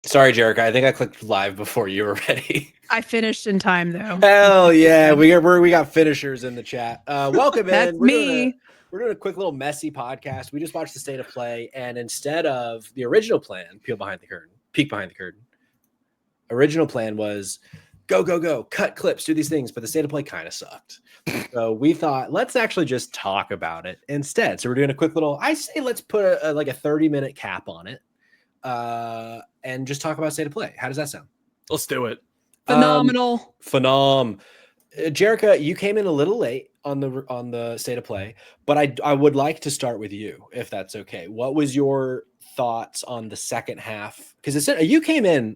Sorry, Jericho. I think I clicked live before you were ready. I finished in time though. Hell yeah, we got finishers in the chat. Welcome That's in. me. We're doing a quick little messy podcast. We just watched the state of play, and instead of the original plan, peek behind the curtain. Original plan was go, go, go, cut clips, do these things, but the state of play kind of sucked. So we thought let's actually just talk about it instead. So we're doing a quick little. I say let's put a 30-minute cap on it, and just talk about state of play. How does that sound? Let's do it. Phenomenal. Jerica, you came in a little late on the state of play, but I would like to start with you, if that's okay. What was your thoughts on the second half? Because you came in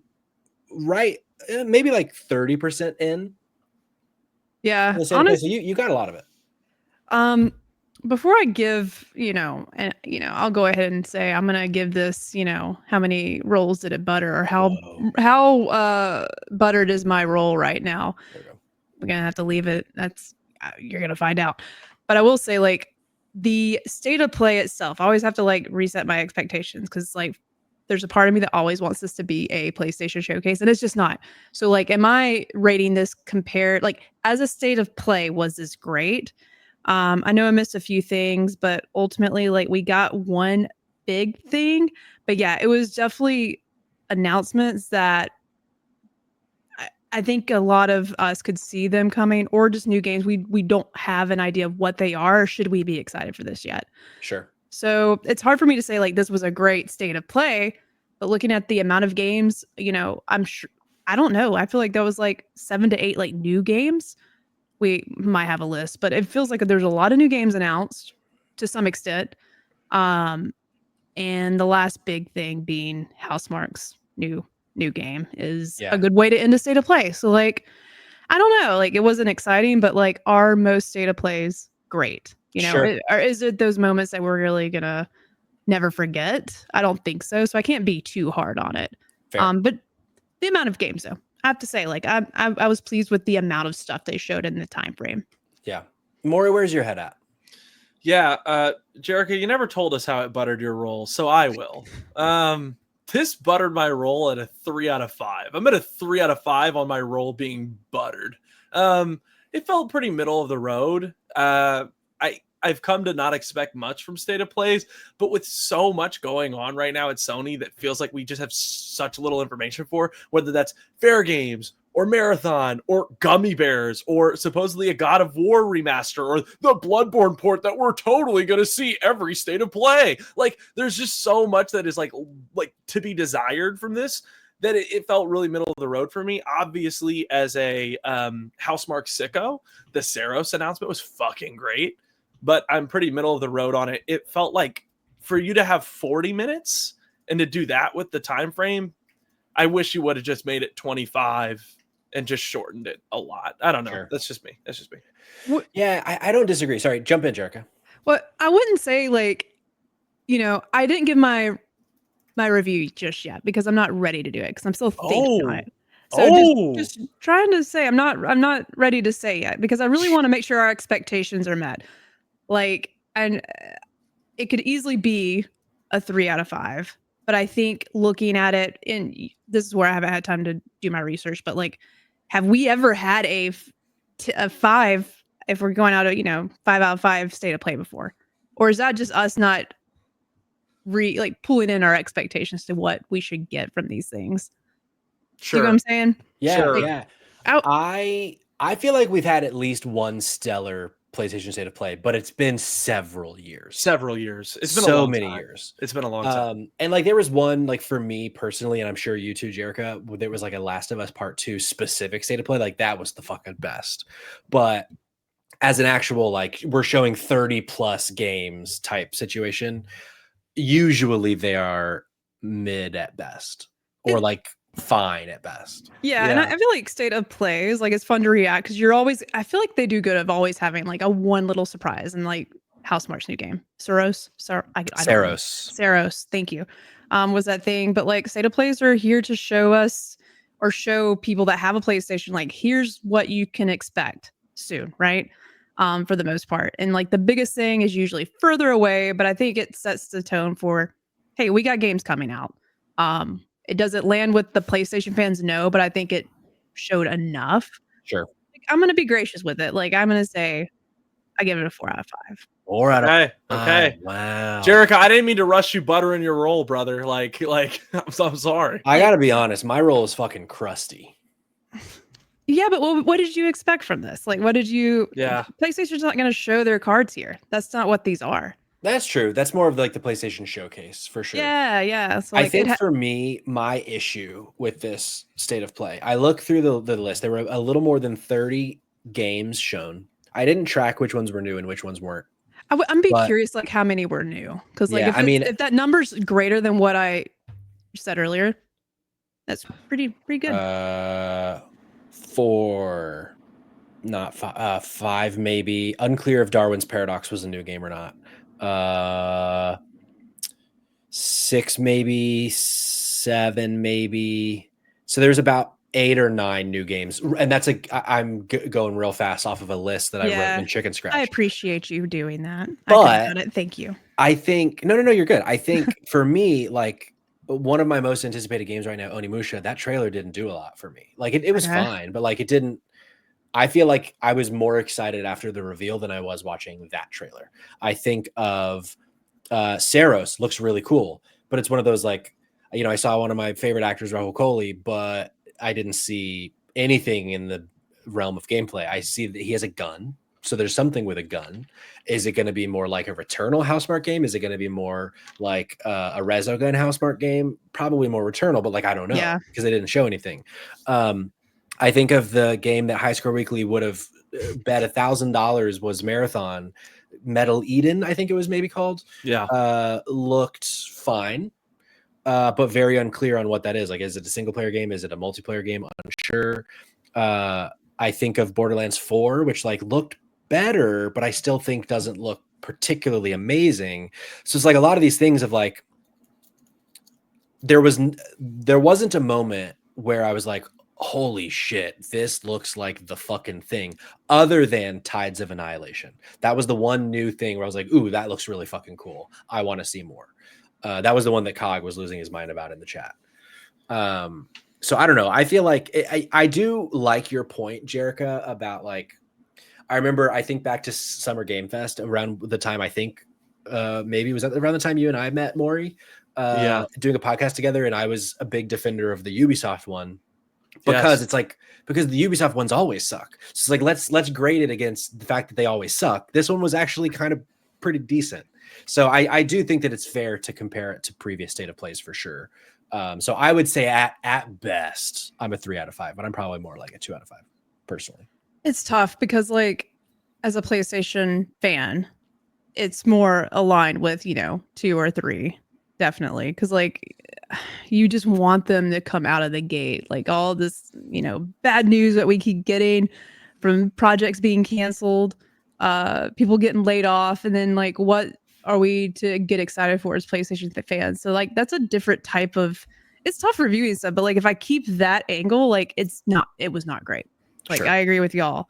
right, maybe like 30% in. Yeah, honestly, so you got a lot of it. Before I give, I'll go ahead and say I'm gonna give this, how many rolls did it butter, or how buttered is my roll right now? We're gonna have to leave it. That's you're gonna find out. But I will say, like, the state of play itself, I always have to like reset my expectations because like there's a part of me that always wants this to be a PlayStation showcase, and it's just not. So like, am I rating this compared like as a state of play? Was this great? I know I missed a few things, but ultimately, like, we got one big thing. But yeah, it was definitely announcements that I think a lot of us could see them coming, or just new games. We don't have an idea of what they are. Or should we be excited for this yet? Sure. So it's hard for me to say like this was a great state of play, but looking at the amount of games, I'm sure, I don't know. I feel like that was like 7 to 8 like new games. We might have a list, but it feels like there's a lot of new games announced to some extent. And the last big thing being Housemarque's new game is a good way to end a state of play. So like, I don't know, like it wasn't exciting, but like, are most state of plays great? Sure. Or is it those moments that we're really gonna never forget? I don't think so. So I can't be too hard on it. Fair. But the amount of games though, I have to say, like I was pleased with the amount of stuff they showed in the time frame. Yeah. Maury, where's your head at? Yeah, Jericho, you never told us how it buttered your roll, so I will. This buttered my roll at a 3 out of 5. I'm at a 3 out of 5 on my roll being buttered. It felt pretty middle of the road. I've come to not expect much from state of plays, but with so much going on right now at Sony that feels like we just have such little information for, whether that's Fair Games or Marathon or Gummy Bears or supposedly a God of War remaster or the Bloodborne port that we're totally going to see every state of play. Like, there's just so much that is like to be desired from this that it felt really middle of the road for me. Obviously, as a Housemarque sicko, the Saros announcement was fucking great, but I'm pretty middle of the road on it. It felt like for you to have 40 minutes and to do that with the time frame, I wish you would have just made it 25 and just shortened it a lot. I don't know. Sure. That's just me. Yeah, I don't disagree. Sorry, jump in, Jerica. Well, I wouldn't say like, I didn't give my review just yet because I'm not ready to do it because I'm still thinking on it. So just trying to say I'm not ready to say yet because I really want to make sure our expectations are met. Like, and it could easily be a 3 out of 5, but I think looking at it, and this is where I haven't had time to do my research, but like, have we ever had a 5 if we're going out of 5 out of 5 state of play before, or is that just us not pulling in our expectations to what we should get from these things? Sure. You know what I'm saying? Yeah, sure. Yeah. I feel like we've had at least one stellar PlayStation state of play, but it's been several years. It's been so many years. It's been a long time. And like there was one, like for me personally, and I'm sure you too, Jerica, there was like a Last of Us Part 2 specific state of play. Like that was the fucking best. But as an actual, like, we're showing 30 plus games type situation, usually they are mid at best, or like fine at best. Yeah, and I feel like state of play is like, it's fun to react because I feel like they do good of always having like a one little surprise, and like Housemarque's new game, Saros, thank you, was that thing. But like, state of plays are here to show us or show people that have a PlayStation, like, here's what you can expect soon, right? For the most part. And like the biggest thing is usually further away, but I think it sets the tone for, hey, we got games coming out. Does it land with the PlayStation fans? No, but I think it showed enough. Sure. Like, I'm gonna be gracious with it. Like I'm gonna say I give it a 4 out of 5. 4 out of Okay. 5. Wow. Jericho, I didn't mean to rush you butter in your roll, brother. Like I'm sorry. I gotta be honest, my roll is fucking crusty. Yeah, but what did you expect from this? Like, what did you? Yeah. PlayStation's not going to show their cards here. That's not what these are. That's true. That's more of like the PlayStation showcase for sure. Yeah. So I like, think for me, my issue with this state of play, I looked through the list. There were a little more than 30 games shown. I didn't track which ones were new and which ones weren't. I'm curious, like how many were new? Because like, Yeah, if that number's greater than what I said earlier, that's pretty good. 4, not 5, 5 maybe. Unclear if Darwin's Paradox was a new game or not. 6 maybe, 7 maybe. So there's about 8 or 9 new games, and that's I'm going real fast off of a list that I wrote in Chicken Scratch. I appreciate you doing that. But thank you. I think no, you're good. I think for me, like one of my most anticipated games right now, Onimusha, that trailer didn't do a lot for me. Like it was fine, but like it didn't. I feel like I was more excited after the reveal than I was watching that trailer. I think of Saros looks really cool, but it's one of those like, I saw one of my favorite actors, Rahul Kohli, but I didn't see anything in the realm of gameplay. I see that he has a gun. So there's something with a gun. Is it going to be more like a Returnal Housemarque game? Is it going to be more like a Resogun Housemarque game? Probably more Returnal, but like, I don't know because they didn't show anything. I think of the game that High Score Weekly would have bet $1,000 was Marathon. Metal Eden, I think it was maybe called. Yeah. Looked fine, but very unclear on what that is. Like, is it a single player game? Is it a multiplayer game? Unsure. I think of Borderlands 4, which like looked better, but I still think doesn't look particularly amazing. So it's like a lot of these things of like, there wasn't a moment where I was like, holy shit, this looks like the fucking thing, other than Tides of Annihilation. That was the one new thing where I was like, ooh, that looks really fucking cool. I want to see more. That was the one that Cog was losing his mind about in the chat. So I don't know. I feel like I do like your point, Jerica, about like, I think back to Summer Game Fest around the time, I think maybe it was around the time you and I met, Maury, doing a podcast together. And I was a big defender of the Ubisoft one. Because it's like, because the Ubisoft ones always suck. So it's like, let's grade it against the fact that they always suck. This one was actually kind of pretty decent. So I do think that it's fair to compare it to previous state of plays for sure. So I would say at best, I'm a 3 out of 5, but I'm probably more like a 2 out of 5 personally. It's tough because like as a PlayStation fan, it's more aligned with, 2 or 3. Definitely. Cause like you just want them to come out of the gate. Like all this, bad news that we keep getting from projects being canceled, people getting laid off. And then like, what are we to get excited for as PlayStation fans? So like, that's a different type of, it's tough reviewing stuff, but like, if I keep that angle, like it was not great. Like Sure. I agree with y'all.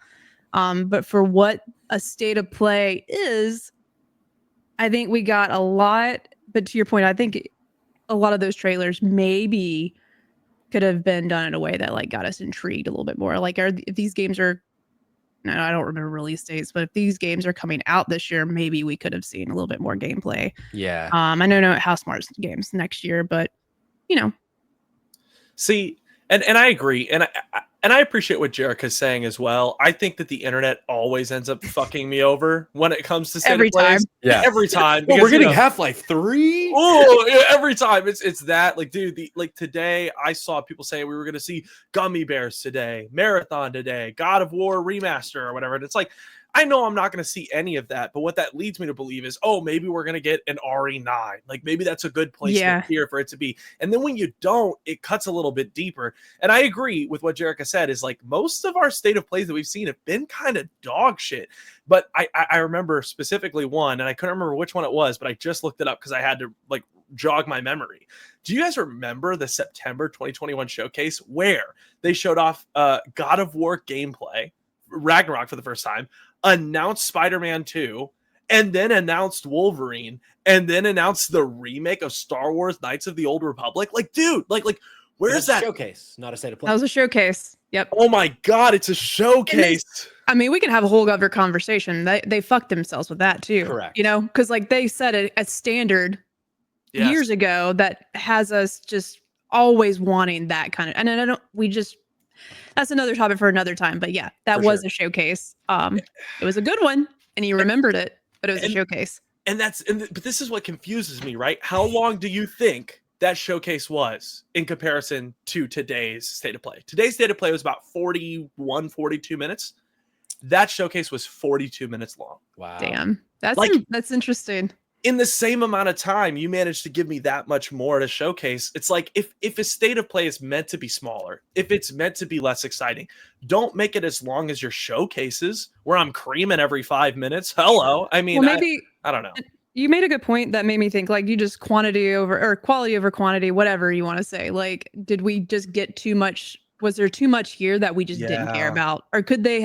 But for what a state of play is, I think we got a lot. But to your point, I think a lot of those trailers maybe could have been done in a way that like got us intrigued a little bit more. Like, if these games are, I don't remember release dates, but if these games are coming out this year, maybe we could have seen a little bit more gameplay. Yeah. I know no Housemarque games next year, but See, and I agree, and I appreciate what Jerica's saying as well. I think that the internet always ends up fucking me over when it comes to every time. Yeah, every time. Well, we're getting Half-Life 3. Oh, every time it's that. Like, dude, like today I saw people saying we were going to see Gummy Bears today, Marathon today, God of War remaster or whatever. And it's like, I know I'm not going to see any of that, but what that leads me to believe is, oh, maybe we're going to get an RE9. Like maybe that's a good placement here for it to be. And then when you don't, it cuts a little bit deeper. And I agree with what Jerica said is like most of our state of plays that we've seen have been kind of dog shit. But I remember specifically one, and I couldn't remember which one it was, but I just looked it up because I had to like jog my memory. Do you guys remember the September 2021 showcase where they showed off God of War gameplay, Ragnarok for the first time, announced Spider-Man 2, and then announced Wolverine, and then announced the remake of Star Wars Knights of the Old Republic. Like, dude, like where's that showcase? Not a state of play. That was a showcase. Yep. Oh my God, it's a showcase. I mean, we can have a whole other conversation. They fucked themselves with that too. Correct. You know, because like they set a standard years ago that has us just always wanting that kind of. And I don't. We just. That's another topic for another time. But yeah, that was a showcase. It was a good one, and you remembered it, but it was a showcase. But this is what confuses me, right? How long do you think that showcase was in comparison to today's state of play? Today's state of play was about 41, 42 minutes. That showcase was 42 minutes long. Wow. Damn. That's interesting. In the same amount of time, you managed to give me that much more at a showcase. It's like if a state of play is meant to be smaller, if it's meant to be less exciting, don't make it as long as your showcases where I'm creaming every 5 minutes. Hello. I mean, maybe I don't know. You made a good point that made me think like you just quality over quantity, whatever you want to say. Like, did we just get too much? Was there too much here that we just didn't care about? Or could this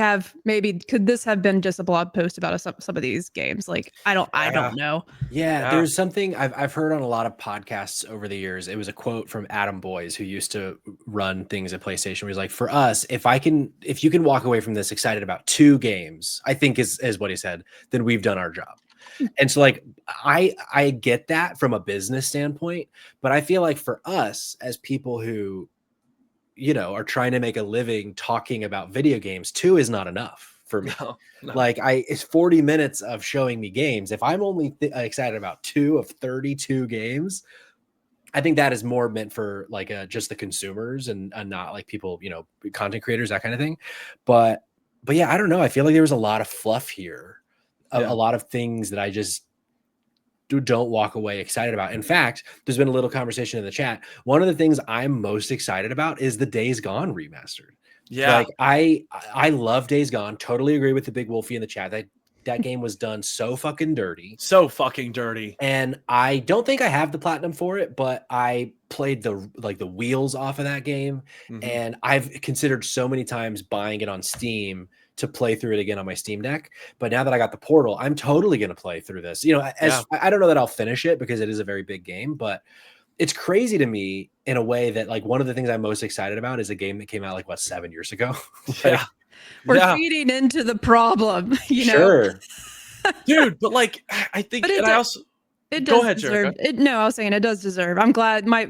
have been just a blog post about some of these games? Like, I don't know. Yeah, there's something I've heard on a lot of podcasts over the years. It was a quote from Adam Boyes, who used to run things at PlayStation. Where he's like, for us, if you can walk away from this excited about 2 games, I think is what he said, then we've done our job. And so like, I get that from a business standpoint, but I feel like for us as people who, you know, are trying to make a living talking about video games, 2 is not enough for me. No. Like it's 40 minutes of showing me games. If I'm only excited about 2 of 32 games, I think that is more meant for like just the consumers and not like people, you know, content creators, that kind of thing. But yeah, I don't know. I feel like there was a lot of fluff here, a lot of things that I just don't walk away excited about. In fact, there's been a little conversation in the chat. One of the things I'm most excited about is the Days Gone remastered. Yeah, like I love Days Gone. Totally agree with the Big Wolfie in the chat. That game was done so fucking dirty. And I don't think I have the platinum for it, but I played the wheels off of that game. Mm-hmm. And I've considered so many times buying it on Steam to play through it again on my Steam Deck. But now that I got the Portal, I'm totally going to play through this. You know, I don't know that I'll finish it because it is a very big game, but it's crazy to me in a way that like one of the things I'm most excited about is a game that came out like 7 years ago. We're feeding into the problem, you know. Sure. Dude, but like I think it does deserve it. No, I was saying it does deserve. I'm glad my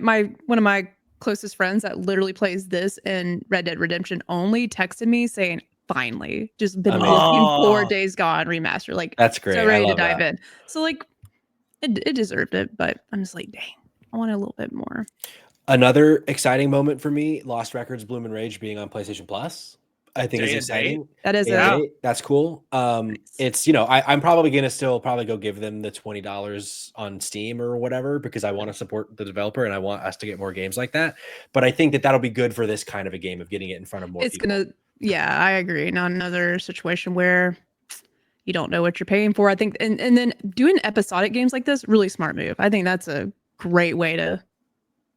one of my closest friends that literally plays this in Red Dead Redemption only texted me saying, finally, just been looking for Days Gone remaster. Like, that's great. So ready to dive in. So like it deserved it, but I'm just like, dang, I want a little bit more. Another exciting moment for me, Lost Records Bloom and Rage being on PlayStation Plus. I think it's exciting. That is that's cool. Nice. It's, you know, I'm probably gonna still go give them the $20 on Steam or whatever because I want to support the developer and I want us to get more games like that. But I think that'll be good for this kind of a game of getting it in front of more people. Yeah, I agree. Not another situation where you don't know what you're paying for. I think, and then doing episodic games like this, really smart move. I think that's a great way to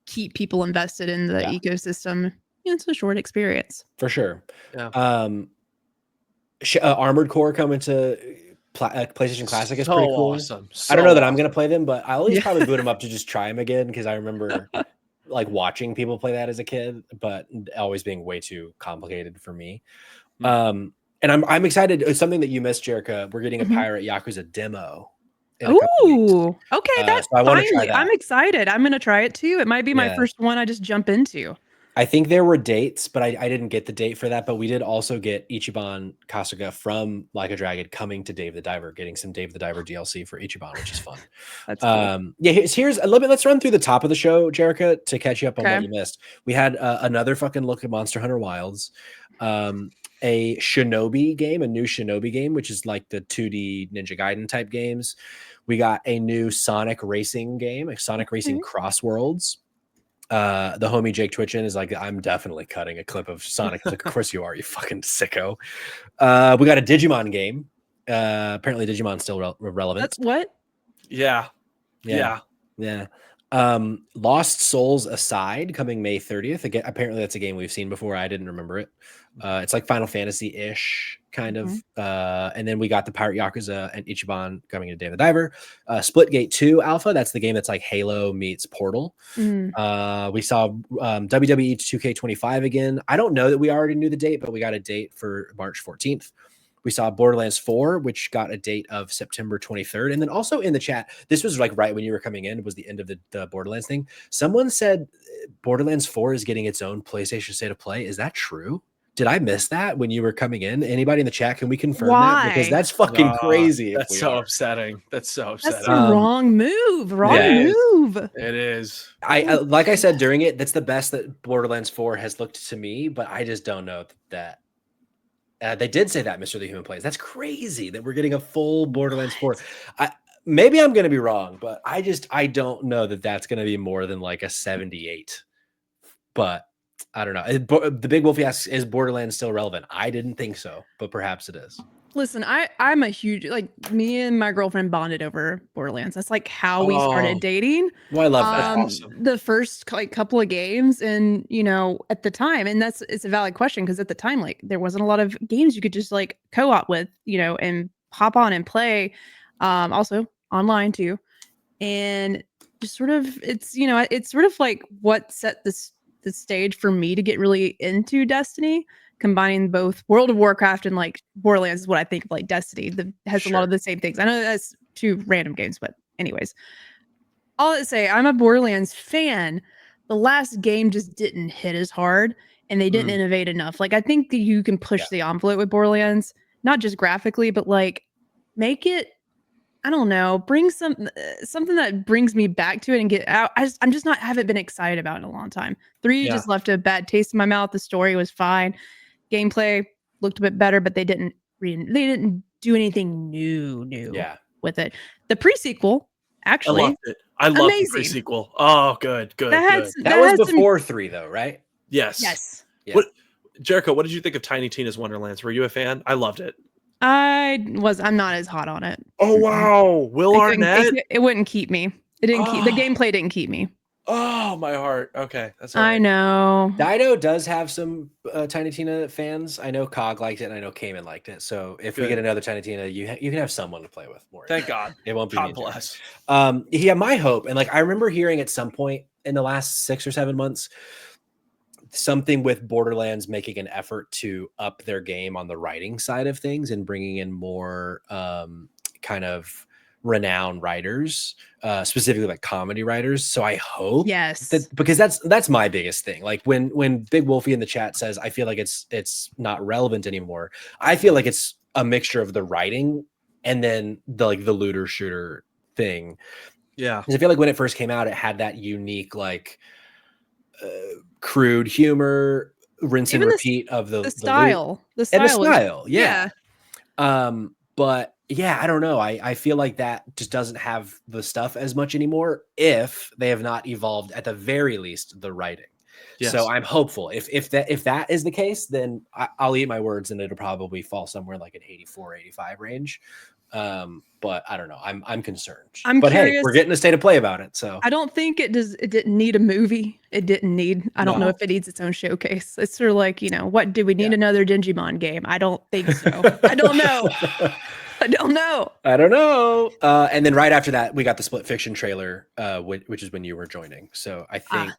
keep people invested in the ecosystem. It's a short experience for sure. Yeah. Armored Core coming to PlayStation Classic is pretty cool. Awesome. I don't know that I'm gonna play them, but I'll at least probably boot them up to just try them again because I remember like watching people play that as a kid, but always being way too complicated for me. And I'm excited. It's something that you missed, Jerica. We're getting a Pirate Yakuza demo. Oh, okay. That's so finally. I'm excited. I'm gonna try it too. It might be my first one I just jump into. I think there were dates, but I didn't get the date for that. But we did also get Ichiban Kasuga from Like a Dragon coming to Dave the Diver, getting some Dave the Diver DLC for Ichiban, which is fun. That's cool. Yeah, here's a little bit. Let's run through the top of the show, Jerica, to catch you up on what you missed. We had another fucking look at Monster Hunter Wilds, a Shinobi game, a new Shinobi game, which is like the 2D Ninja Gaiden type games. We got a new Sonic Racing game, a Sonic Racing Crossworlds. The homie Jake Twitchin is like, I'm definitely cutting a clip of Sonic. Like, of course you are, you fucking sicko. We got a Digimon game. Apparently Digimon's still relevant. That's what? Yeah. Lost Souls Aside coming May 30th. Again, apparently that's a game we've seen before. I didn't remember it. It's like Final Fantasy-ish kind of. And then we got the Pirate Yakuza and Ichiban coming to Dave the Diver. Splitgate 2 Alpha. That's the game that's like Halo meets Portal. We saw WWE 2K25 again. I don't know that we already knew the date, but we got a date for March 14th. We saw Borderlands 4, which got a date of September 23rd. And then also in the chat, this was like right when you were coming in, was the end of the Borderlands thing. Someone said Borderlands 4 is getting its own PlayStation State of Play. Is that true? Did I miss that when you were coming in? Anybody in the chat, can we confirm that? Because that's fucking crazy. That's so upsetting. That's so upsetting. That's the wrong move. Move. It is. I like I said during it, that's the best that Borderlands 4 has looked to me, but I just don't know that. They did say that Mr. The Human Plays. That's crazy that we're getting a full Borderlands 4. Maybe I'm going to be wrong, but I don't know that that's going to be more than like a 78. But I don't know. The Big Wolfie asks, is Borderlands still relevant? I didn't think so, but perhaps it is. Listen, I'm a huge, like, me and my girlfriend bonded over Borderlands. That's like how we started dating. Well, I love that. Awesome. The first like couple of games, and at the time, and it's a valid question because at the time, like, there wasn't a lot of games you could just like co-op with, and hop on and play. Also online too, and just sort of it's sort of like what set the stage for me to get really into Destiny. Combining both World of Warcraft and like Borderlands is what I think of like Destiny. That has a lot of the same things. I know that's two random games, but anyways, all that to say, I'm a Borderlands fan. The last game just didn't hit as hard, and they didn't innovate enough. Like, I think that you can push the envelope with Borderlands, not just graphically, but like make it, I don't know, bring something that brings me back to it and get out. I'm just not, haven't been excited about it in a long time. 3 just left a bad taste in my mouth. The story was fine. Gameplay looked a bit better, but they didn't do anything new with it. The pre-sequel, actually, I loved it. I love the pre-sequel. Oh, good. That was before 3, though, right? Yes. Yeah. Jericho, what did you think of Tiny Tina's Wonderlands? Were you a fan? I loved it. I'm not as hot on it. Oh wow, Will Arnett. It wouldn't keep me. It didn't keep the gameplay. Didn't keep me. Oh, my heart. Okay, that's all right. I know. Dido does have some Tiny Tina fans. I know Cog liked it, and I know Cayman liked it. So if we get another Tiny Tina, you can have someone to play with more. Thank God. It won't be God me. Bless. Yeah, my hope, and like I remember hearing at some point in the last 6 or 7 months, something with Borderlands making an effort to up their game on the writing side of things and bringing in more kind of renowned writers, specifically like comedy writers. So I hope that, because that's my biggest thing. Like when Big Wolfie in the chat says, I feel like it's not relevant anymore. I feel like it's a mixture of the writing and then the looter shooter thing. Yeah. Because I feel like when it first came out, it had that unique, like crude humor, rinse and repeat of the style. The style. Yeah. But yeah, I don't know. I feel like that just doesn't have the stuff as much anymore if they have not evolved at the very least the writing. Yes. So I'm hopeful. If that is the case, then I'll eat my words and it'll probably fall somewhere like an 84, 85 range. But I don't know. I'm concerned. But curious. Hey, we're getting a state of play about it. So I don't think it didn't need a movie. It didn't need. I don't know if it needs its own showcase. It's sort of like, what do we need another Digimon game? I don't think so. I don't know. I don't know. And then right after that, we got the Split Fiction trailer, which is when you were joining. So I think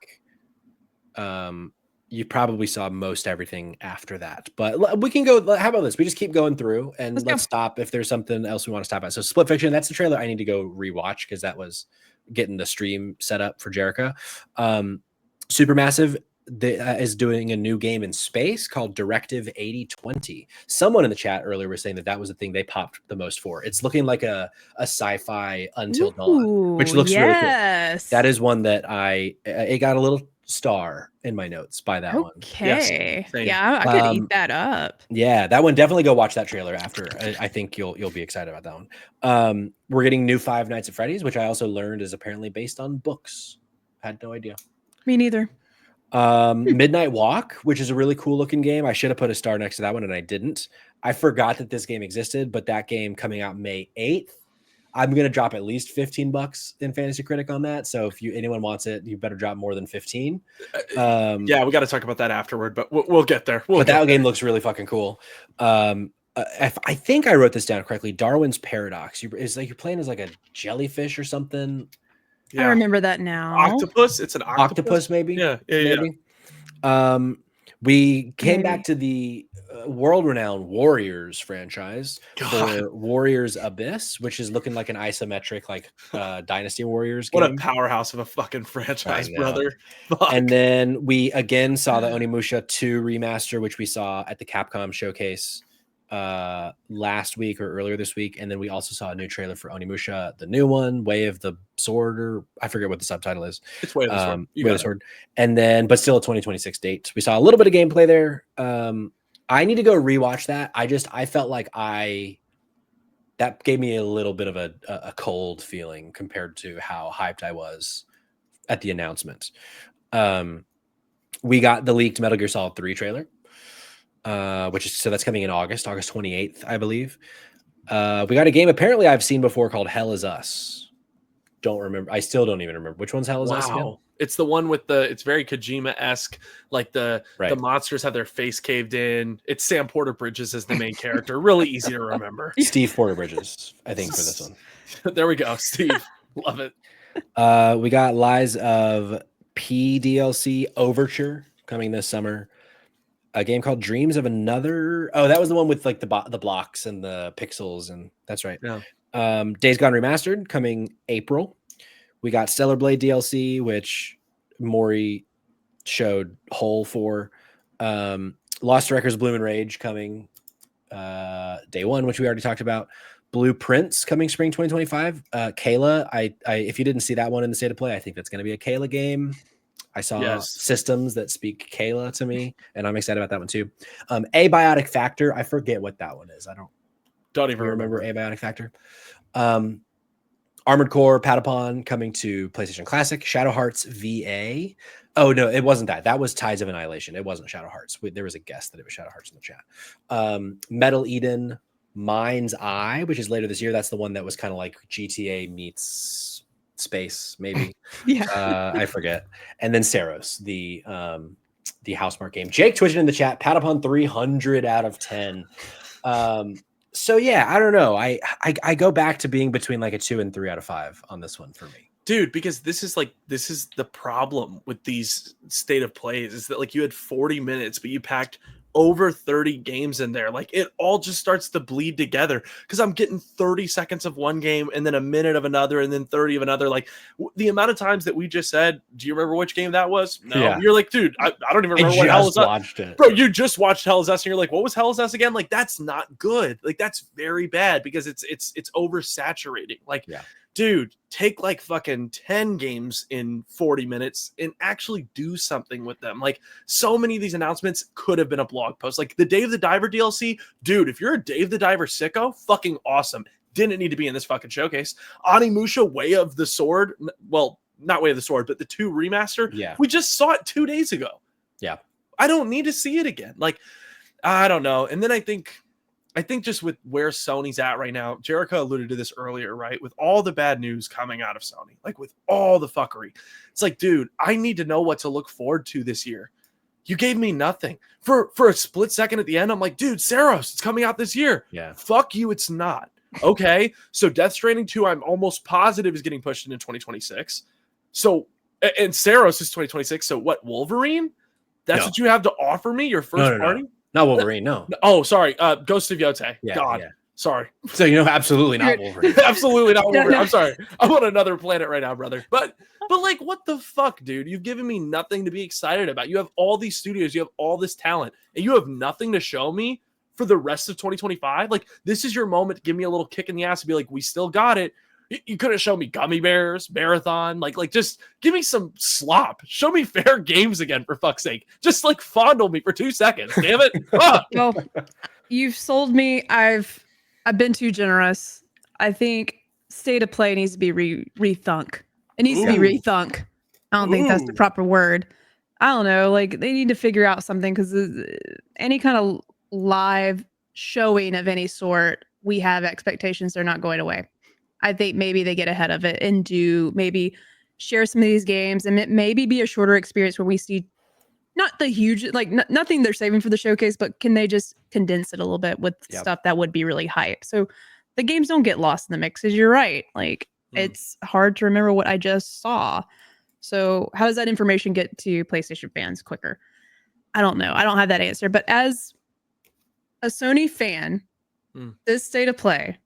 you probably saw most everything after that. But we can go. How about this? We just keep going through and let's stop if there's something else we want to stop at. So Split Fiction, that's the trailer I need to go rewatch because that was getting the stream set up for Jericho. Supermassive is doing a new game in space called Directive 8020. Someone in the chat earlier was saying that was the thing they popped the most for. It's looking like a sci-fi Until Dawn, which looks really cool. That is one that it got a little star in my notes by that one. Okay. Yes. Yeah, I could eat that up. Yeah, that one, definitely go watch that trailer after. I think you'll be excited about that one. We're getting new Five Nights at Freddy's, which I also learned is apparently based on books. Had no idea. Me neither. Midnight Walk, which is a really cool looking game. I should have put a star next to that one and I didn't. I forgot that this game existed, but that game coming out May 8th. I'm gonna drop at least $15 in Fantasy Critic on that. So if anyone wants it, you better drop more than 15. Yeah, we got to talk about that afterward, but we'll get there. That game looks really fucking cool. I think I wrote this down correctly. Darwin's Paradox. It's like you're playing as like a jellyfish or something. Yeah. I remember that now. Octopus. It's an octopus maybe. Yeah. Maybe. We came back to the world-renowned Warriors franchise for Warriors Abyss, which is looking like an isometric, like Dynasty Warriors game. What a powerhouse of a fucking franchise, brother. Fuck. And then we again saw the Onimusha 2 remaster, which we saw at the Capcom showcase last week or earlier this week. And then we also saw a new trailer for Onimusha, the new one, Way of the Sword, or I forget what the subtitle is. It's Way of the Sword. Way of the Sword. And then, but still a 2026 date. We saw a little bit of gameplay there. I need to go rewatch that. I felt like that gave me a little bit of a cold feeling compared to how hyped I was at the announcement. We got the leaked Metal Gear Solid 3 trailer. That's coming in August 28th, I believe. We got a game apparently I've seen before called Hell Is Us. Don't remember. I still don't even remember which one's Hell Is Us again? It's the one with it's very Kojima-esque, like the monsters have their face caved in. It's Sam Porter Bridges as the main character. Really easy to remember. Steve Porter Bridges, I think, for this one. There we go, Steve. Love it. We got Lies of P DLC Overture coming this summer. A game called Dreams of Another. Oh, that was the one with like the blocks and the pixels, and that's right. Yeah. Days Gone Remastered coming April. We got Stellar Blade DLC, which Maury showed Whole for. Lost Records Bloom and Rage coming day one, which we already talked about. Blueprints coming spring 2025. Kayla, I if you didn't see that one in the State of Play, I think that's going to be a Kayla game. I saw systems that speak Kayla to me, and I'm excited about that one too. Abiotic Factor, I forget what that one is. I don't even remember Abiotic Factor. Armored Core Patapon coming to PlayStation Classic. Shadow Hearts VA. Oh no, it wasn't that. That was Tides of Annihilation. It wasn't Shadow Hearts. There was a guess that it was Shadow Hearts in the chat. Metal Eden Mind's Eye, which is later this year. That's the one that was kind of like GTA meets space, maybe. I forget. And then Saros, the Housemarque game. Jake twitching in the chat. Patapon 300 out of 10. So yeah, I don't know. I go back to being between like a 2 and 3 out of 5 on this one for me. Dude, because this is the problem with these State of Plays is that like you had 40 minutes, but you packed over 30 games in there. Like it all just starts to bleed together because I'm getting 30 seconds of one game and then a minute of another and then 30 of another. Like the amount of times that we just said, do you remember which game that was? No. Yeah. You're like, dude, I don't even remember what Hell Is Us. Bro, you just watched Hell Is Us and you're like, what was Hell Is Us again? Like that's not good. Like that's very bad because it's oversaturating. Like, dude, take like fucking 10 games in 40 minutes and actually do something with them. Like so many of these announcements could have been a blog post. Like the Dave the Diver DLC, dude, if you're a Dave the Diver sicko, fucking awesome. Didn't need to be in this fucking showcase. Onimusha Way of the Sword. Well, not Way of the Sword, but the 2 remaster. Yeah. We just saw it 2 days ago. Yeah. I don't need to see it again. Like, I don't know. And then I think just with where Sony's at right now, Jericho alluded to this earlier, right? With all the bad news coming out of Sony, like with all the fuckery, it's like, dude, I need to know what to look forward to this year. You gave me nothing for a split second at the end. I'm like, dude, Saros, it's coming out this year. Yeah. Fuck you. It's not. Okay. So Death Stranding 2, I'm almost positive is getting pushed into 2026. So, and Saros is 2026. So what, Wolverine? That's what you have to offer me? Your first party? No. Not Wolverine, no. Oh, sorry. Ghost of Yote. Yeah, God. Yeah. Sorry. So absolutely not Wolverine. Absolutely not Wolverine. I'm sorry. I'm on another planet right now, brother. But like, what the fuck, dude? You've given me nothing to be excited about. You have all these studios, you have all this talent, and you have nothing to show me for the rest of 2025. Like, this is your moment to give me a little kick in the ass and be like, we still got it. You couldn't show me Gummy Bears, Marathon, like just give me some slop. Show me fair games again, for fuck's sake. Just like fondle me for 2 seconds. Damn it. Well, you've sold me. I've been too generous. I think State of Play needs to be rethunk. It needs to be rethunk. I don't think that's the proper word. I don't know. Like they need to figure out something because any kind of live showing of any sort, we have expectations. They're not going away. I think maybe they get ahead of it and do maybe share some of these games, and it maybe be a shorter experience where we see not the huge, like nothing they're saving for the showcase, but can they just condense it a little bit with stuff that would be really hype? So the games don't get lost in the mix, because you're right. Like it's hard to remember what I just saw. So how does that information get to PlayStation fans quicker? I don't know. I don't have that answer. But as a Sony fan, this state of play,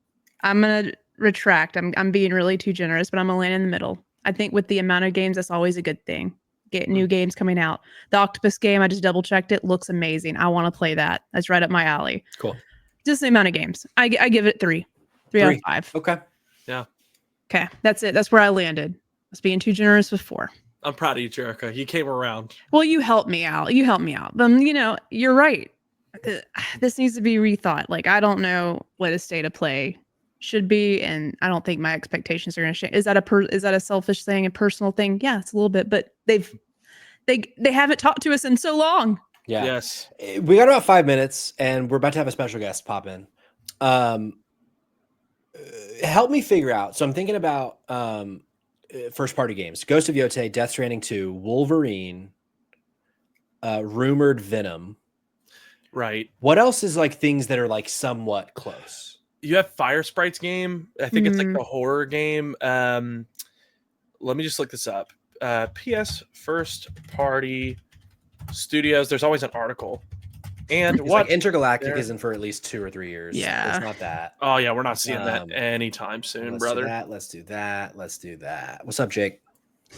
I'm gonna retract. I'm being really too generous, but I'm gonna land in the middle. I think with the amount of games, that's always a good thing. Get new games coming out. The Octopus game, I just double checked it. Looks amazing. I want to play that. That's right up my alley. Cool. Just the amount of games. I give it 3 out of 5. Okay. Yeah. Okay. That's it. That's where I landed. I was being too generous with 4. I'm proud of you, Jericho. You came around. Well, you helped me out. You're right. This needs to be rethought. Like, I don't know what a state of play should be, and I don't think my expectations are going to change. Is that a selfish thing, a personal thing? Yeah, it's a little bit, but they haven't talked to us in so long. Yeah. Yes. We got about 5 minutes, and we're about to have a special guest pop in. Help me figure out. So I'm thinking about first party games: Ghost of Yotei, Death Stranding 2, Wolverine, rumored Venom. Right. What else is like things that are like somewhat close? You have Fire Sprites game. I think it's like a horror game. Let me just look this up. PS first party studios. There's always an article. And It's what like Intergalactic isn't for at least 2 or 3 years. Yeah. It's not that. Oh yeah, we're not seeing that anytime soon, brother. Let's do that. What's up, Jake?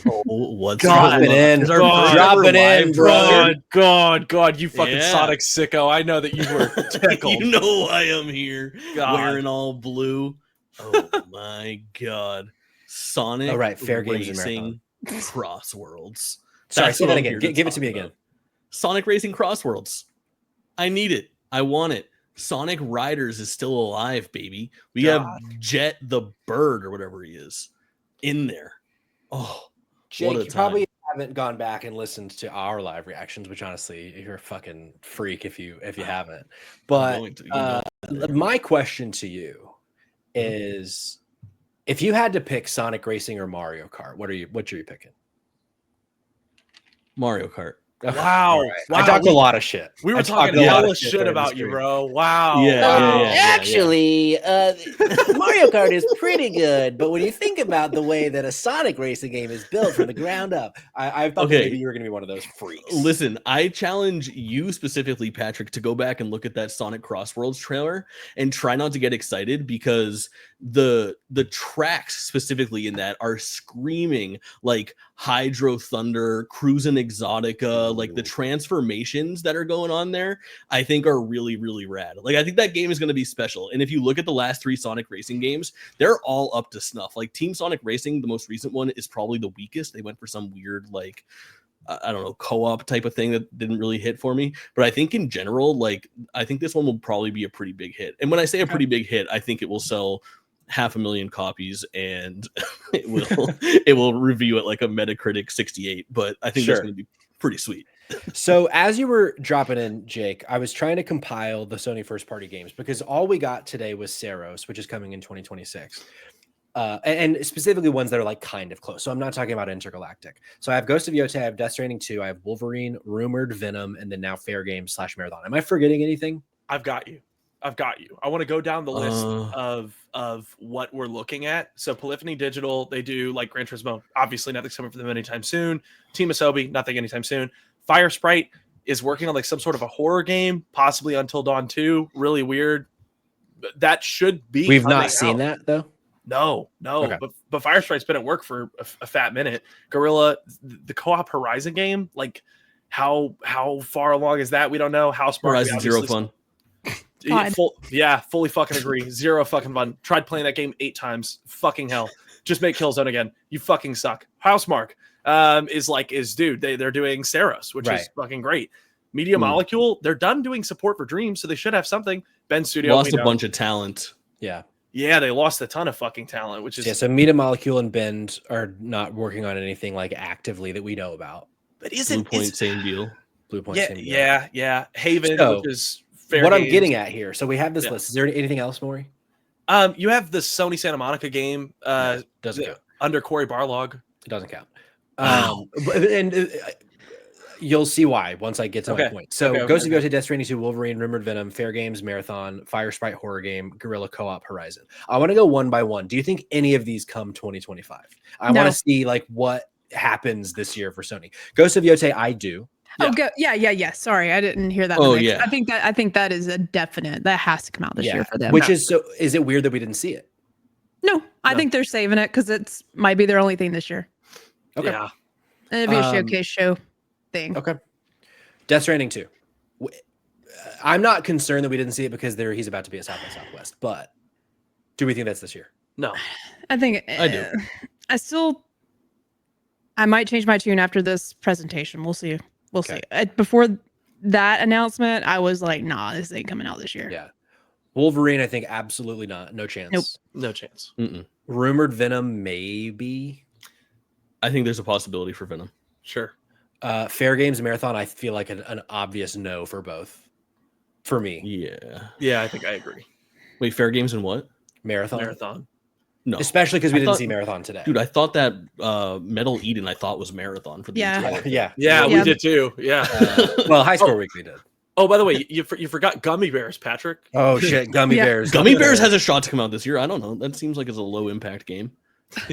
Oh, what's Dropping in, dropping in, bro. God, you fucking Sonic sicko. I know that you were tickled. You know I am here, God. wearing all blue. Oh my god, Sonic! All right, fair games and racing Crossworlds. Sorry, That's say what that I'm again. here to Give it to talk me about. again. Sonic Racing Crossworlds. I need it. I want it. Sonic Riders is still alive, baby. We have Jet the Bird or whatever he is in there. Oh, Jake, what a you probably time. haven't gone back and listened to our live reactions, which honestly, you're a fucking freak if you haven't. But my question to you is, if you had to pick Sonic Racing or Mario Kart, what are you picking? Mario Kart. Wow. Right. I talked a lot of shit. We were I talking talked a lot hella of shit during about the you, stream. bro. Wow. Yeah. Actually, Mario Kart is pretty good, but when you think about the way that a Sonic racing game is built from the ground up, I thought that maybe you were going to be one of those freaks. Listen, I challenge you specifically, Patrick, to go back and look at that Sonic Crossworlds trailer and try not to get excited, because the tracks specifically in that are screaming like Hydro Thunder, Cruisin' Exotica. Like the transformations that are going on there, I think are really, really rad. Like I think that game is going to be special. And if you look at the last 3 Sonic Racing games, they're all up to snuff. Like Team Sonic Racing, the most recent one, is probably the weakest. They went for some weird, like, I don't know, co-op type of thing that didn't really hit for me. But I think in general, like, I think this one will probably be a pretty big hit. And when I say a pretty big hit, I think it will sell 500,000 copies, and it will review at like a Metacritic 68. But I think that's going to be pretty sweet. So as you were dropping in, Jake, I was trying to compile the Sony first party games, because all we got today was Saros, which is coming in 2026. And specifically ones that are like kind of close. So I'm not talking about Intergalactic. So I have Ghost of Yotei, I have Death Stranding 2, I have Wolverine, rumored Venom, and then now Fair Game / Marathon. Am I forgetting anything? I've got you. I want to go down the list of what we're looking at. So Polyphony Digital, they do like Gran Turismo. Obviously, nothing's coming for them anytime soon. Team Asobi, nothing anytime soon. Fire Sprite is working on like some sort of a horror game, possibly Until Dawn 2. Really weird. That should be. We've not seen that though. No. Okay. But Fire Sprite's been at work for a fat minute. Gorilla, the co-op Horizon game, like how far along is that? We don't know. How smart Horizon Zero Fun. Fully fucking agree. Zero fucking fun. Tried playing that game 8 times. Fucking hell. Just make Killzone again. You fucking suck. Housemark is they're doing Saros, which is fucking great. Media Molecule, they're done doing support for Dreams, so they should have something. Ben Studio lost a bunch of talent. Yeah, they lost a ton of fucking talent, which is so Media Molecule and Bend are not working on anything like actively that we know about. But Blue Point, same deal. Blue Point, same deal. Yeah. Haven, so, which is what I'm getting at here. So we have this list. Is there anything else, Maury? You have the Sony Santa Monica game. Doesn't count. Under Corey Barlog. It doesn't count. Wow. You'll see why once I get to my point. So Ghost of Yotei, Death Stranding 2, Wolverine, Rumored Venom, Fair Games, Marathon, Fire Sprite Horror Game, Guerrilla Co-op, Horizon. I want to go one by one. Do you think any of these come 2025? I want to see like what happens this year for Sony. Ghost of Yotei, I do. Yeah. Sorry, I didn't hear that. Oh, yeah. I think that is a definite. That has to come out this year for them. Which is so. Is it weird that we didn't see it? No, I think they're saving it because it's might be their only thing this year. Okay. Yeah. It'd be a showcase show thing. Okay. Death Stranding 2. I'm not concerned that we didn't see it because he's about to be at South by Southwest, but do we think that's this year? No. I think I do. I might change my tune after this presentation. We'll see. We'll see. Before that announcement, I was like, nah, this ain't coming out this year. Yeah. Wolverine, I think absolutely not. No chance. Nope. No chance. Mm-mm. Rumored Venom, maybe. I think there's a possibility for Venom. Sure. Fair Games, Marathon, I feel like an obvious no for both. For me. Yeah. Yeah, I think I agree. Wait, Fair Games and what? Marathon. No. Especially because we didn't thought- see Marathon today. Dude, I thought that Metal Eden was Marathon for the entire thing. Yeah. We did too. Yeah. Well, High Score Weekly did. Oh, by the way, you forgot Gummy Bears, Patrick. Oh shit, Gummy Bears. Gummy Bears has a shot to come out this year. I don't know. That seems like it's a low impact game.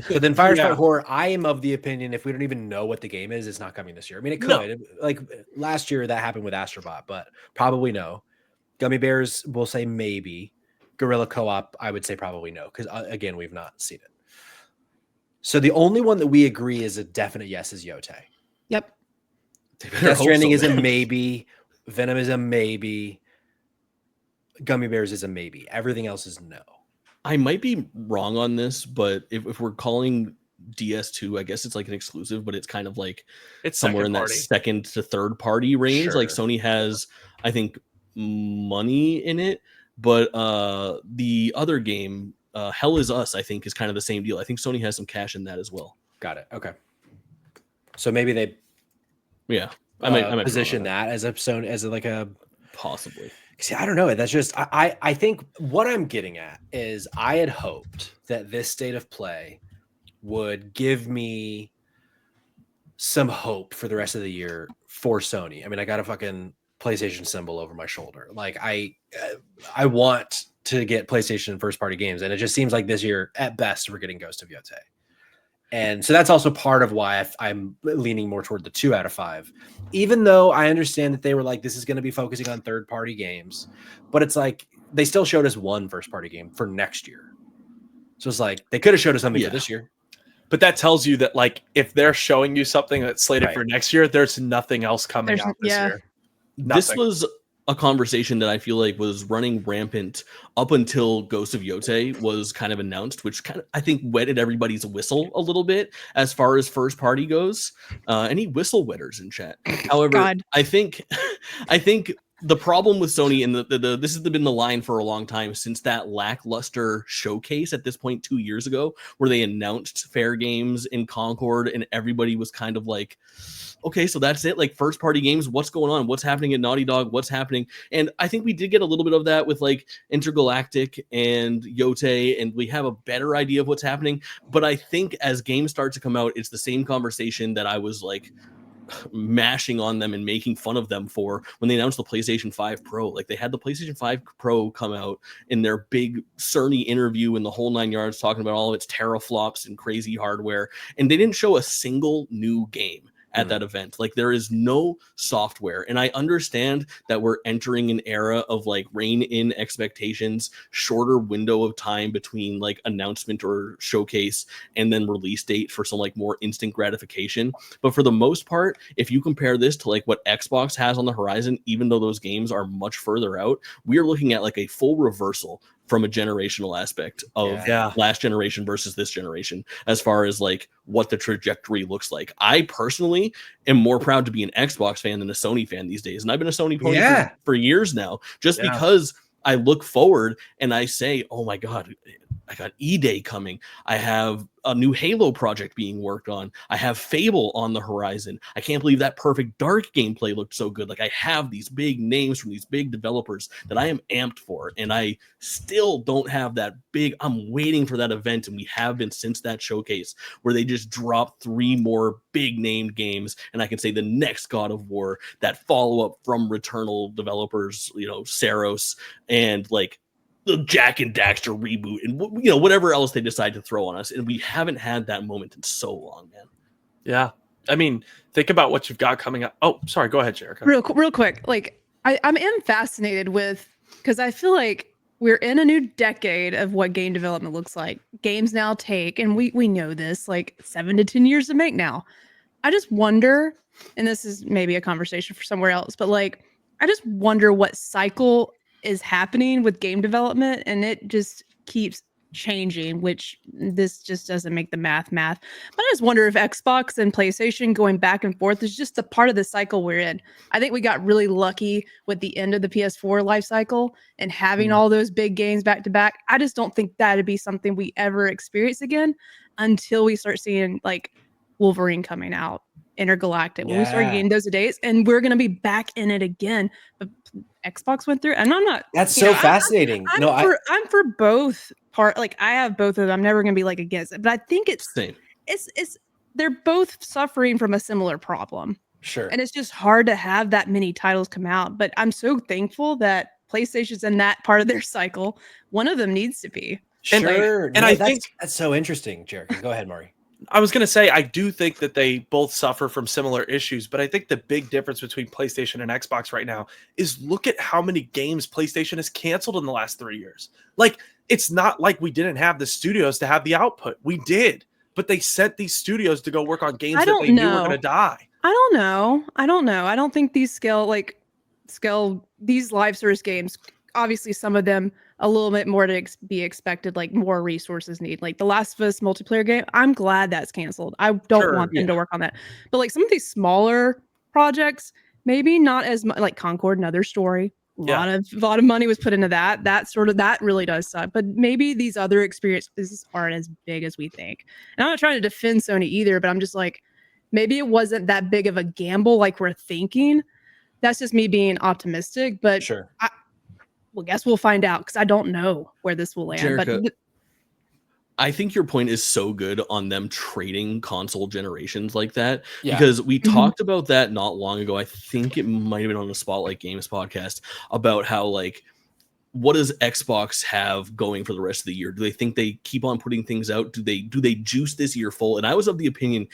But then Fire Sprite Horror, I am of the opinion if we don't even know what the game is, it's not coming this year. I mean, it could. No. Like last year that happened with Astrobot, but probably no. Gummy Bears, we'll say maybe. Guerrilla Co-op, I would say probably no, because again, we've not seen it. So the only one that we agree is a definite yes is Yotei. Yep. Death Stranding is a maybe. Venom is a maybe. Gummy Bears is a maybe. Everything else is no. I might be wrong on this, but if we're calling DS2, I guess it's like an exclusive, but it's kind of like It's somewhere in that second to third party range. Sure. Like Sony has, I think, money in it, but the other game, Hell Is Us, I think is kind of the same deal. I think Sony has some cash in that as well. Got it. Okay. So maybe they I might position that as a possibly. See, I don't know. That's just I think what I'm getting at is I had hoped that this state of play would give me some hope for the rest of the year for Sony. I mean, I got a fucking PlayStation symbol over my shoulder. Like I want to get PlayStation first party games, and it just seems like this year at best we're getting Ghost of Yotei. And so that's also part of why I'm leaning more toward the 2 out of 5, even though I understand that they were like, this is going to be focusing on third party games, but it's like, they still showed us one first party game for next year. So it's like, they could have showed us something for this year. But that tells you that like, if they're showing you something that's slated for next year, there's nothing else coming out this year. Nothing. This was a conversation that I feel like was running rampant up until Ghost of Yotei was kind of announced, which kind of, I think, wetted everybody's whistle a little bit as far as first party goes. Any whistle wetters in chat? However, God. I think the problem with Sony, and this has been the line for a long time since that lackluster showcase at this point 2 years ago, where they announced Fair Games in Concord, and everybody was kind of like, okay, so that's it. Like first party games, what's going on? What's happening at Naughty Dog? What's happening? And I think we did get a little bit of that with like Intergalactic and Yotei, and we have a better idea of what's happening. But I think as games start to come out, it's the same conversation that I was like mashing on them and making fun of them for when they announced the PlayStation 5 Pro. Like they had the PlayStation 5 Pro come out in their big Cerny interview in the whole 9 yards, talking about all of its teraflops and crazy hardware, and they didn't show a single new game at that event. Like there is no software, and I understand that we're entering an era of like rein in expectations, shorter window of time between like announcement or showcase and then release date for some like more instant gratification. But for the most part, if you compare this to like what Xbox has on the horizon, even though those games are much further out, we are looking at like a full reversal from a generational aspect of last generation versus this generation, as far as like what the trajectory looks like. I personally am more proud to be an Xbox fan than a Sony fan these days. And I've been a Sony pony for years now, just because I look forward and I say, oh my God, I got E-Day coming. I have a new Halo project being worked on. I have Fable on the horizon. I can't believe that Perfect Dark gameplay looked so good. Like, I have these big names from these big developers that I am amped for, and I still don't have that big. I'm waiting for that event, and we have been since that showcase where they just dropped 3 more big named games, and I can say the next God of War, that follow-up from Returnal developers, Saros, and like the Jack and Daxter reboot, and whatever else they decide to throw on us, and we haven't had that moment in so long, man. Yeah, I mean, think about what you've got coming up. Oh, sorry, go ahead, Jericho. Real quick, like I am fascinated with, because I feel like we're in a new decade of what game development looks like. Games now take, and we know this, like 7 to 10 years to make now. I just wonder, and this is maybe a conversation for somewhere else, but like I just wonder what cycle is happening with game development, and it just keeps changing, which this just doesn't make the math. But I just wonder if Xbox and PlayStation going back and forth is just a part of the cycle we're in. I think we got really lucky with the end of the PS4 life cycle and having all those big games back to back. I just don't think that'd be something we ever experience again until we start seeing like Wolverine coming out, Intergalactic, when we start getting those days, and we're going to be back in it again. But Xbox went through, and I'm not. That's so fascinating. I'm for both part. Like, I have both of them. I'm never going to be like against it, but I think it's Same. It's they're both suffering from a similar problem. Sure. And it's just hard to have that many titles come out. But I'm so thankful that PlayStation's in that part of their cycle. One of them needs to be. Sure. And I think that's so interesting, Jericho. Go ahead, Mari. I was going to say, I do think that they both suffer from similar issues, but I think the big difference between PlayStation and Xbox right now is look at how many games PlayStation has canceled in the last 3 years. Like, it's not like we didn't have the studios to have the output. We did, but they sent these studios to go work on games that they knew were going to die. I don't know. I don't think these these live service games, obviously some of them a little bit more to be expected, like more resources need. Like the Last of Us multiplayer game, I'm glad that's canceled. I don't want them to work on that. But like some of these smaller projects, maybe not as much, like Concord, another story. A lot of money was put into that. That really does suck. But maybe these other experiences aren't as big as we think. And I'm not trying to defend Sony either, but I'm just like, maybe it wasn't that big of a gamble like we're thinking. That's just me being optimistic. But sure. Well, guess we'll find out, because I don't know where this will land. Jericho, I think your point is so good on them trading console generations like that, because we talked about that not long ago. I think it might have been on the Spotlight Games podcast about how, like, what does Xbox have going for the rest of the year? Do they think they keep on putting things out? Do they juice this year full? And I was of the opinion,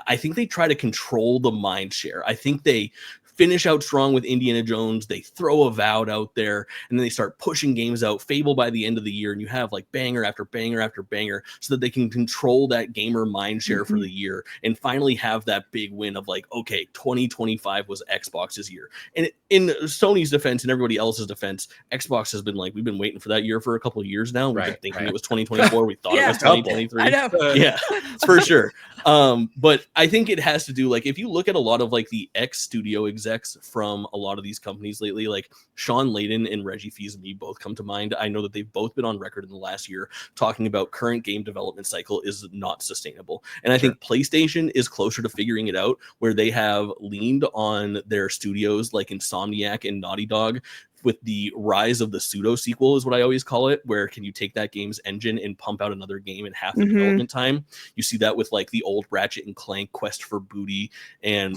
I think they try to control the mind share. I think they finish out strong with Indiana Jones. They throw Avowed out there, and then they start pushing games out. Fable by the end of the year, and you have like banger after banger after banger, so that they can control that gamer mind share for the year, and finally have that big win of like, okay, 2025 was Xbox's year. And in Sony's defense and everybody else's defense, Xbox has been like, we've been waiting for that year for a couple of years now. We've been thinking it was 2024. We thought it was 2023. I know. Yeah, for sure. But I think it has to do, like, if you look at a lot of like the ex-studio execs from a lot of these companies lately, like Sean Layden and Reggie Fils-Aimé both come to mind. I know that they've both been on record in the last year talking about current game development cycle is not sustainable. And I think PlayStation is closer to figuring it out, where they have leaned on their studios like Insomniac and Naughty Dog with the rise of the pseudo sequel, is what I always call it, where can you take that game's engine and pump out another game in half the development time? You see that with like the old Ratchet and Clank Quest for Booty and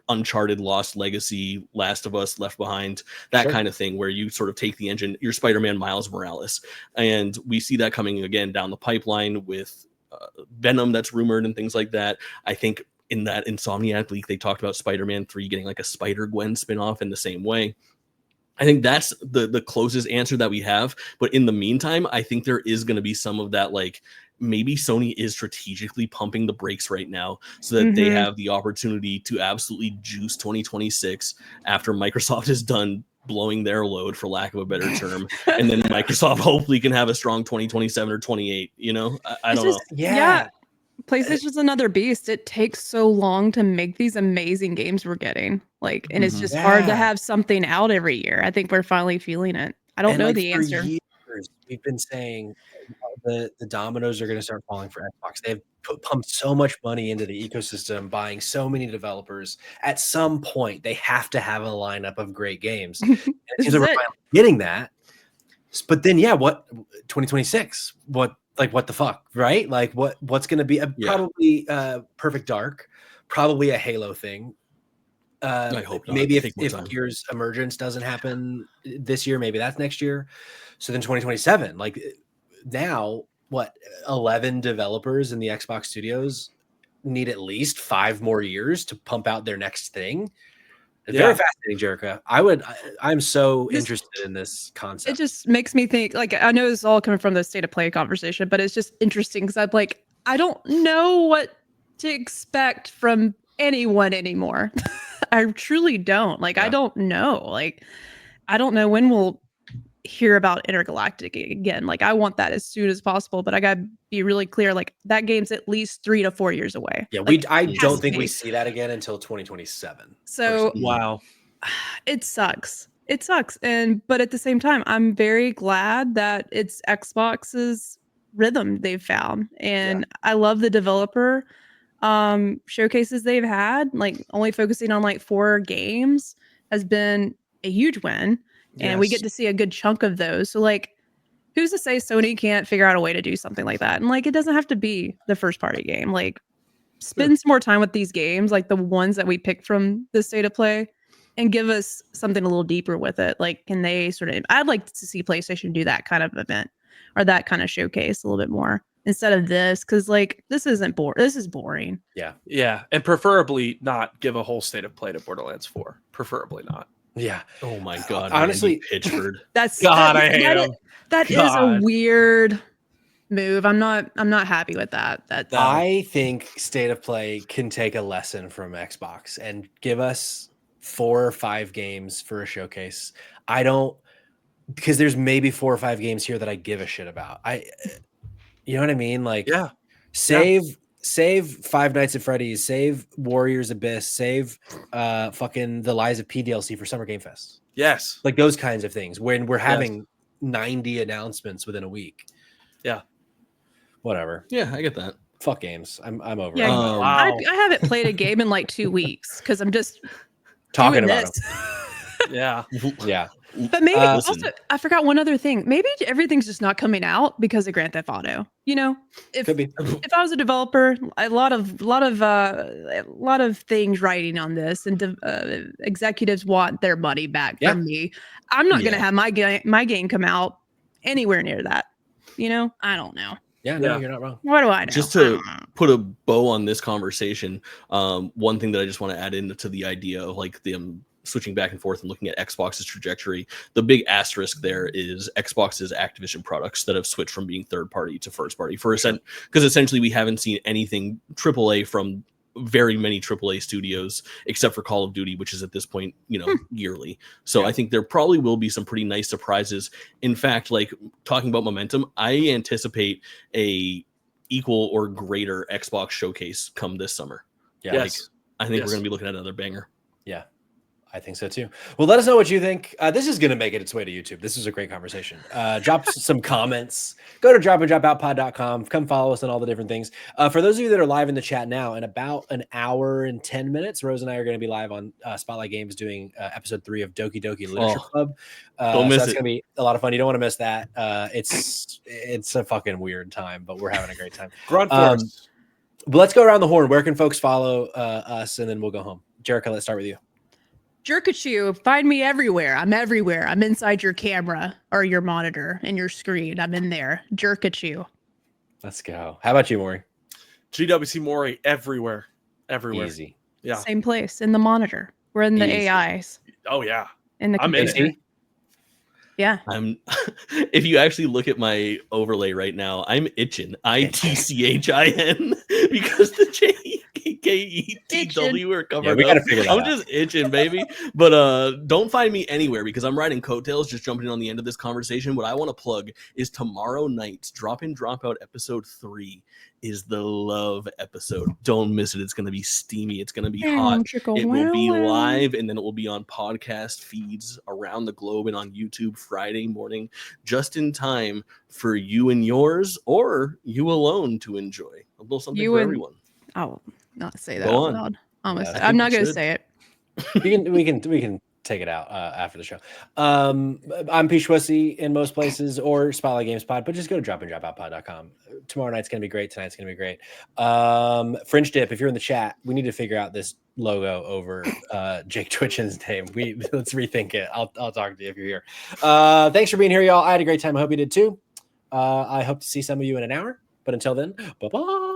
Uncharted Lost Legacy, Last of Us Left Behind, that kind of thing, where you sort of take the engine, your Spider-Man Miles Morales. And we see that coming again down the pipeline with Venom that's rumored and things like that. I think in that Insomniac leak, they talked about Spider-Man 3 getting like a Spider-Gwen spinoff in the same way. I think that's the closest answer that we have. But in the meantime, I think there is going to be some of that, like, maybe Sony is strategically pumping the brakes right now so that they have the opportunity to absolutely juice 2026 after Microsoft is done blowing their load, for lack of a better term. And then Microsoft hopefully can have a strong 2027 or 28, I don't know. Yeah. PlayStation's another beast. It takes so long to make these amazing games we're getting. Like, and it's just hard to have something out every year. I think we're finally feeling it. I don't know the answer. years we've been saying the dominoes are going to start falling for Xbox. They've pumped so much money into the ecosystem, buying so many developers. At some point, they have to have a lineup of great games. And it seems like we're finally getting that. But then, what 2026? What the fuck, right? Like what's going to be probably Perfect Dark, probably a Halo thing. I hope not. Maybe if Gears Emergence doesn't happen this year, maybe that's next year. So then 2027, like now, 11 developers in the Xbox studios need at least 5 more years to pump out their next thing. Very fascinating, Jerica. I'm so interested in this concept. It just makes me think, like, I know this is all coming from the state of play conversation, but it's just interesting because I don't know what to expect from anyone anymore. I truly don't. I don't know. I don't know when we'll hear about Intergalactic again. I want that as soon as possible, but I gotta be really clear. That game's at least 3 to 4 years away. Yeah, I don't think we see that again until 2027. So wow, it sucks. It sucks. But at the same time, I'm very glad that it's Xbox's rhythm they've found. And I love the developer showcases they've had. Only focusing on 4 games has been a huge win. And we get to see a good chunk of those. So who's to say Sony can't figure out a way to do something like that? And it doesn't have to be the first party game. Spend some more time with these games, the ones that we pick from the state of play, and give us something a little deeper with it. Can they I'd like to see PlayStation do that kind of event or that kind of showcase a little bit more instead of this. Cause this isn't this is boring. Yeah. Yeah. And preferably not give a whole state of play to Borderlands 4. Preferably not. Yeah. Oh my God. Honestly, Pitchford. I hate him. That is a weird move. I'm not happy with that. I think State of Play can take a lesson from Xbox and give us 4 or 5 games for a showcase. Because there's maybe 4 or 5 games here that I give a shit about. You know what I mean? Save Five Nights at Freddy's, save Warriors Abyss, save fucking the Lies of P DLC for Summer Game Fest. Yes. Those kinds of things when we're having 90 announcements within a week. Yeah. Whatever. Yeah, I get that. Fuck games. I'm over it. Wow. I haven't played a game in 2 weeks because I'm just talking about this. Yeah. Yeah. But maybe also, I forgot one other thing. Maybe everything's just not coming out because of Grand Theft Auto. If I was a developer, a lot of things writing on this, and executives want their money back from me. I'm not going to have my game come out anywhere near that. I don't know. Yeah, no, you're not wrong. What do I know? Just to put a bow on this conversation, one thing that I just want to add into the idea of them switching back and forth and looking at Xbox's trajectory, the big asterisk there is Xbox's Activision products that have switched from being third party to first party because essentially we haven't seen anything AAA from very many AAA studios except for Call of Duty, which is at this point, yearly. So I think there probably will be some pretty nice surprises. In fact, talking about momentum, I anticipate a equal or greater Xbox showcase come this summer. Yeah. Yes. I think we're going to be looking at another banger. Yeah. I think so too. Well, let us know what you think. This is going to make its way to YouTube. This is a great conversation. Drop some comments. Go to dropanddropoutpod.com. Come follow us on all the different things. For those of you that are live in the chat now, in about an hour and 10 minutes, Rose and I are going to be live on Spotlight Games doing episode 3 of Doki Doki Literature Club. Don't miss it. That's going to be a lot of fun. You don't want to miss that. It's a fucking weird time, but we're having a great time. Grunt Force. But let's go around the horn. Where can folks follow us? And then we'll go home. Jerica, let's start with you. Jerkachu, find me everywhere. I'm everywhere. I'm inside your camera or your monitor and your screen. I'm in there. Jerkachu. Let's go. How about you, Maury? GWC Maury everywhere. Easy. Yeah. Same place in the monitor. We're in the AIs. Oh yeah. In the I'm in computer. it. Yeah. If you actually look at my overlay right now, I'm itching. ITCHIN because the JKETW are covered. Yeah, we gotta figure that out. I'm just itching, baby. But don't find me anywhere because I'm riding coattails, just jumping in on the end of this conversation. What I want to plug is tomorrow night's Drop In Drop Out episode 3 is the love episode. Don't miss it. It's going to be steamy. It's going to be hot. It will be live, and then it will be on podcast feeds around the globe and on YouTube Friday morning, just in time for you and yours, or you alone to enjoy. A little something for everyone. I'll not say that Go out on. loud. I'm I not think going you to say it. we can take it out after the show. I'm Peach Wussy in most places, or Spotlight Games Pod, but just go to dropinddropoutpod.com. Tomorrow night's gonna be great. Tonight's gonna be great. French Dip, if you're in the chat, we need to figure out this logo over Jake Twitchen's name. Let's rethink it. I'll talk to you if you're here. Thanks for being here, y'all. I had a great time. I hope you did too. I hope to see some of you in an hour. But until then, bye-bye.